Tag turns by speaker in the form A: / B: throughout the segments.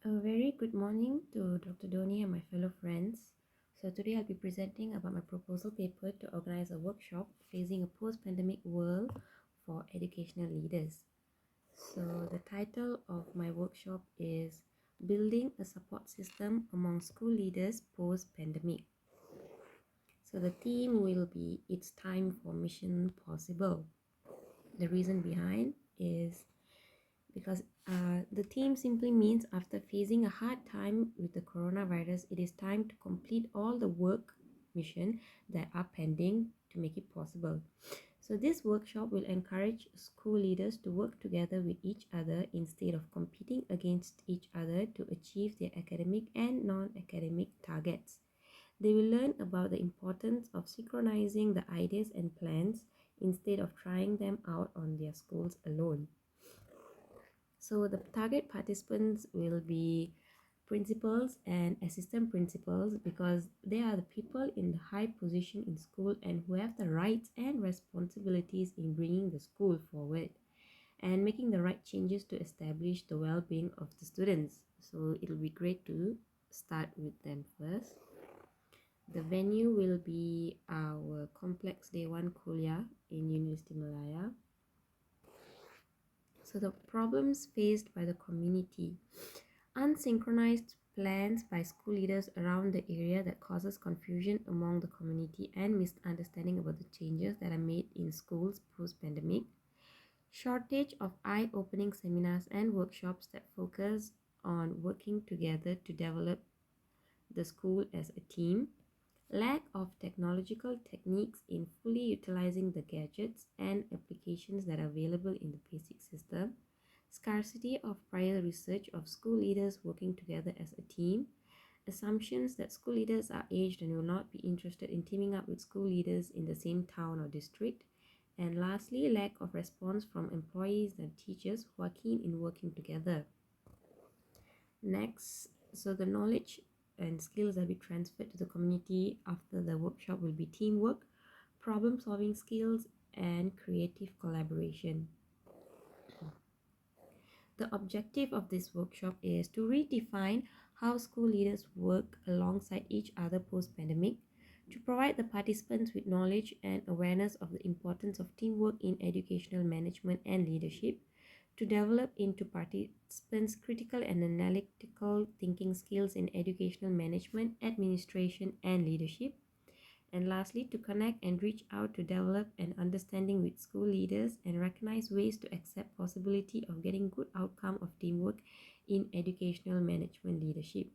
A: A very good morning to Dr. Dhoni and my fellow friends. So today I'll be presenting about my proposal paper to organize a workshop facing a post-pandemic world for educational leaders. So the title of my workshop is Building a Support System Among School Leaders Post-Pandemic. So the theme will be It's Time for Mission Possible. The reason behind is because the theme simply means after facing a hard time with the coronavirus, it is time to complete all the work mission that are pending to make it possible. So this workshop will encourage school leaders to work together with each other instead of competing against each other to achieve their academic and non-academic targets. They will learn about the importance of synchronizing the ideas and plans instead of trying them out on their schools alone. So the target participants will be principals and assistant principals because they are the people in the high position in school and who have the rights and responsibilities in bringing the school forward and making the right changes to establish the well-being of the students. So it'll be great to start with them first. The venue will be our Complex Day 1 Kuliah in University Malaya. So the problems faced by the community. Unsynchronized plans by school leaders around the area that causes confusion among the community and misunderstanding about the changes that are made in schools post-pandemic. Shortage of eye-opening seminars and workshops that focus on working together to develop the school as a team. Lack of technological techniques in fully utilizing the gadgets and applications that are available in the basic system. Scarcity of prior research of school leaders working together as a team. Assumptions that school leaders are aged and will not be interested in teaming up with school leaders in the same town or district. And lastly, lack of response from employees and teachers who are keen in working together. Next, so the knowledge and skills that will be transferred to the community after the workshop will be teamwork, problem solving skills, and creative collaboration. The objective of this workshop is to redefine how school leaders work alongside each other post-pandemic, to provide the participants with knowledge and awareness of the importance of teamwork in educational management and leadership, to develop into participants critical and analytical thinking skills in educational management, administration, and leadership. And lastly, to connect and reach out to develop an understanding with school leaders and recognize ways to accept possibility of getting good outcome of teamwork in educational management leadership.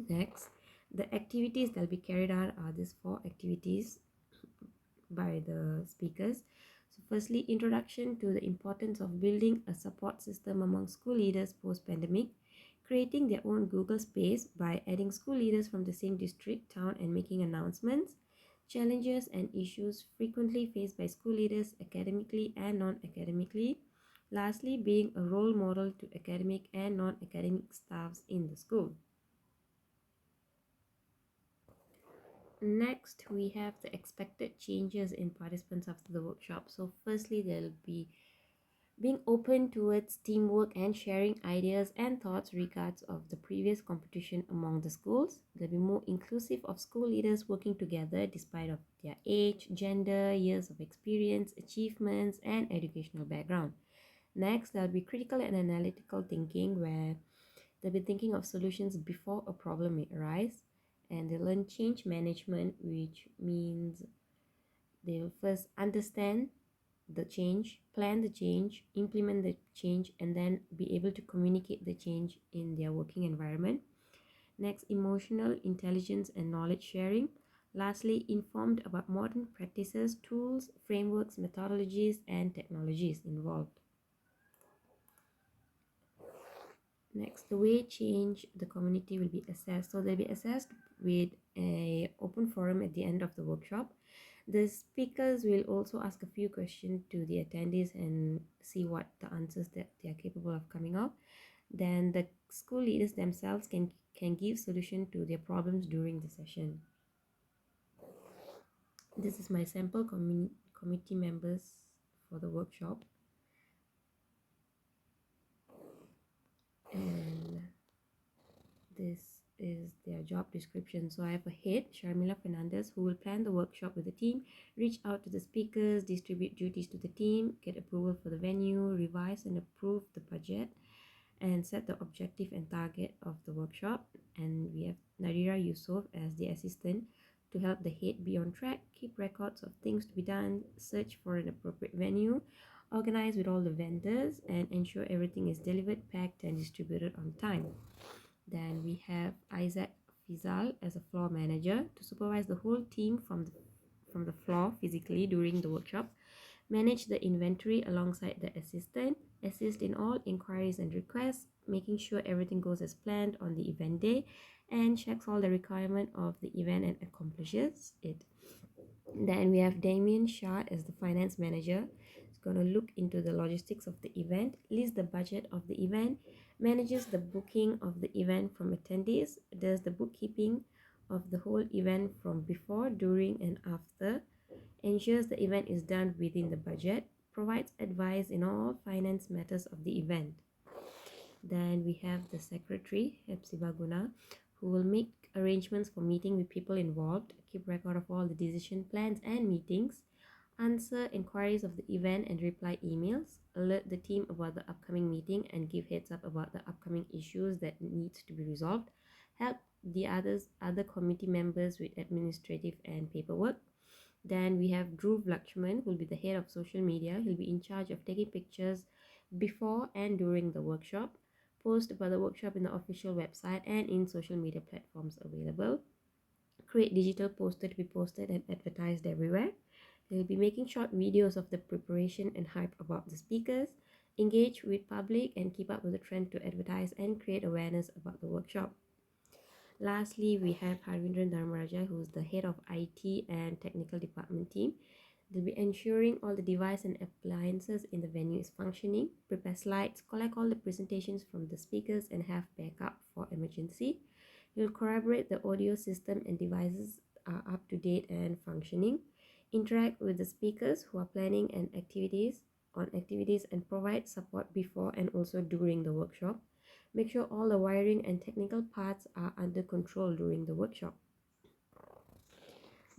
A: Next, the activities that will be carried out are these 4 activities by the speakers. So firstly, introduction to the importance of building a support system among school leaders post-pandemic, creating their own Google space by adding school leaders from the same district, town, and making announcements, challenges and issues frequently faced by school leaders academically and non-academically. Lastly, being a role model to academic and non-academic staffs in the school. Next, we have the expected changes in participants after the workshop. So firstly, there'll be being open towards teamwork and sharing ideas and thoughts regards of the previous competition among the schools. There'll be more inclusive of school leaders working together despite of their age, gender, years of experience, achievements, and educational background. Next, there'll be critical and analytical thinking where they'll be thinking of solutions before a problem may arise. And they learn change management, which means they will first understand the change, plan the change, implement the change, and then be able to communicate the change in their working environment. Next, emotional intelligence and knowledge sharing. Lastly, informed about modern practices, tools, frameworks, methodologies, and technologies involved. Next, the way change the community will be assessed. So they'll be assessed with an open forum at the end of the workshop. The speakers will also ask a few questions to the attendees and see what the answers that they are capable of coming out. Then the school leaders themselves can give solution to their problems during the session. This is my sample committee members for the workshop. And is their job description. So I have a head, Sharmila Fernandez, who will plan the workshop with the team, reach out to the speakers, distribute duties to the team, get approval for the venue, revise and approve the budget, and set the objective and target of the workshop. And we have Nadira Yusuf as the assistant to help the head be on track, keep records of things to be done, search for an appropriate venue, organize with all the vendors, and ensure everything is delivered, packed, and distributed on time. Then we have Isaac Fizal as a floor manager to supervise the whole team from the floor physically during the workshop, manage the inventory alongside the assistant, assist in all inquiries and requests, making sure everything goes as planned on the event day, and checks all the requirement of the event and accomplishes it. Then we have Damien Shah as the finance manager. He's going to look into the logistics of the event, list the budget of the event, manages the booking of the event from attendees, does the bookkeeping of the whole event from before, during, and after, ensures the event is done within the budget, provides advice in all finance matters of the event. Then we have the secretary, Hepzibah, who will make arrangements for meeting with people involved, keep record of all the decision plans and meetings, answer inquiries of the event and reply emails, alert the team about the upcoming meeting and give heads up about the upcoming issues that needs to be resolved, help the other committee members with administrative and paperwork. Then we have Dhruv Lakshman, who will be the head of social media. He'll be in charge of taking pictures before and during the workshop, post about the workshop in the official website and in social media platforms available, create digital posters to be posted and advertised everywhere. He'll be making short videos of the preparation and hype about the speakers, engage with public and keep up with the trend to advertise and create awareness about the workshop. Lastly, we have Harvindran Dharmaraja, who is the head of IT and technical department team. They'll be ensuring all the device and appliances in the venue is functioning, prepare slides, collect all the presentations from the speakers, and have backup for emergency. You'll corroborate the audio system and devices are up to date and functioning. Interact with the speakers who are planning activities and provide support before and also during the workshop. Make sure all the wiring and technical parts are under control during the workshop.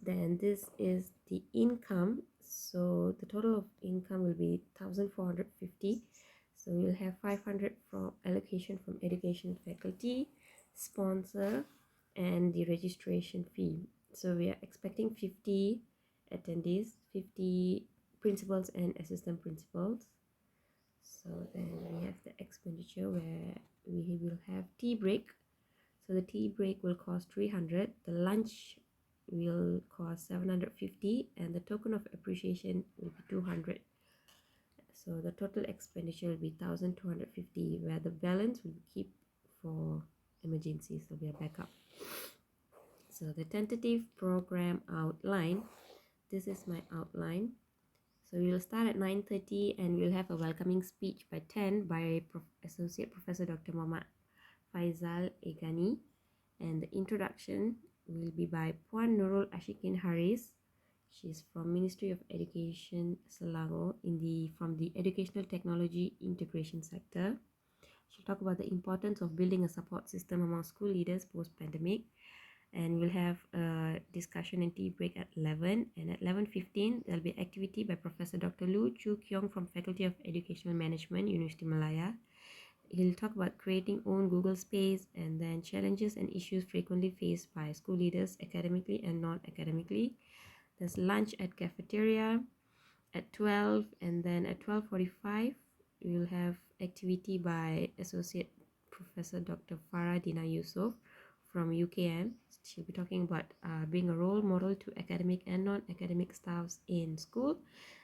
A: Then this is the income. So the total of income will be 1,450. So we'll have 500 from allocation from education faculty, sponsor, and the registration fee. So we are expecting 50 attendees, 50 principals and assistant principals. So then we have the expenditure where we will have tea break. So the tea break will cost 300. The lunch will cost 750 and the token of appreciation will be 200. So the total expenditure will be 1,250, where the balance will keep for emergencies, so we are backup. So the tentative program outline, this is my outline. So we will start at 9:30 and we'll have a welcoming speech by 10 by Associate Professor Dr. Muhammad Faisal Egani, and the introduction will be by Puan Nurul Ashikin Haris. She's from Ministry of Education Selangor from the Educational Technology Integration sector. She'll talk about the importance of building a support system among school leaders post-pandemic. And we'll have a discussion and tea break at 11. And at 11:15, there'll be activity by Professor Dr. Lu Chu Kyong from Faculty of Educational Management, University Malaya. He'll talk about creating own Google Space and then challenges and issues frequently faced by school leaders academically and non-academically. There's lunch at cafeteria at 12, and then at 12:45, we'll have activity by Associate Professor Dr. Farah Dina Yusuf from UKM. She'll be talking about being a role model to academic and non-academic staffs in school.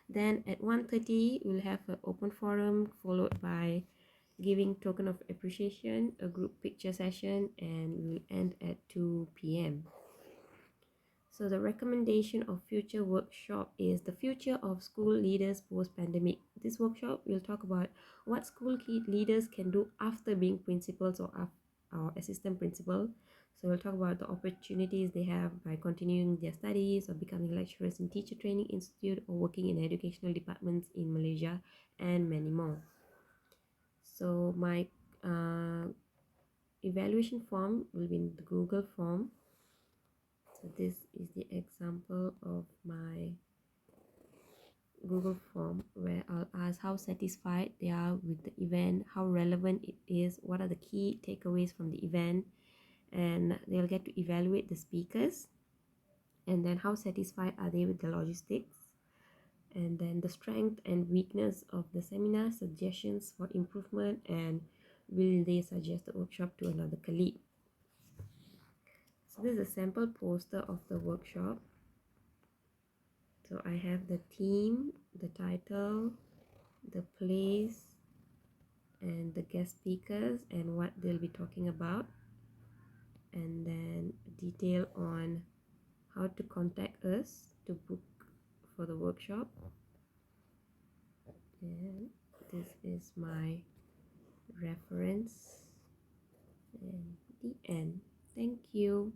A: Then at 1:30, we'll have an open forum followed by giving token of appreciation, a group picture session, and we'll end at 2 p.m. So the recommendation of future workshop is the future of school leaders post-pandemic. This workshop will talk about what school leaders can do after being principals or assistant principal. So we'll talk about the opportunities they have by continuing their studies or becoming lecturers in teacher training institute or working in educational departments in Malaysia, and many more. So my evaluation form will be in the Google form. So this is the example of my Google form where I'll ask how satisfied they are with the event, how relevant it is, what are the key takeaways from the event, and they'll get to evaluate the speakers, and then how satisfied are they with the logistics, and then the strength and weakness of the seminar, suggestions for improvement, and will they suggest the workshop to another colleague. So this is a sample poster of the workshop. So I have the theme, the title, the place, and the guest speakers and what they'll be talking about, and then detail on how to contact us to book for the workshop. And this is my reference and the end. Thank you.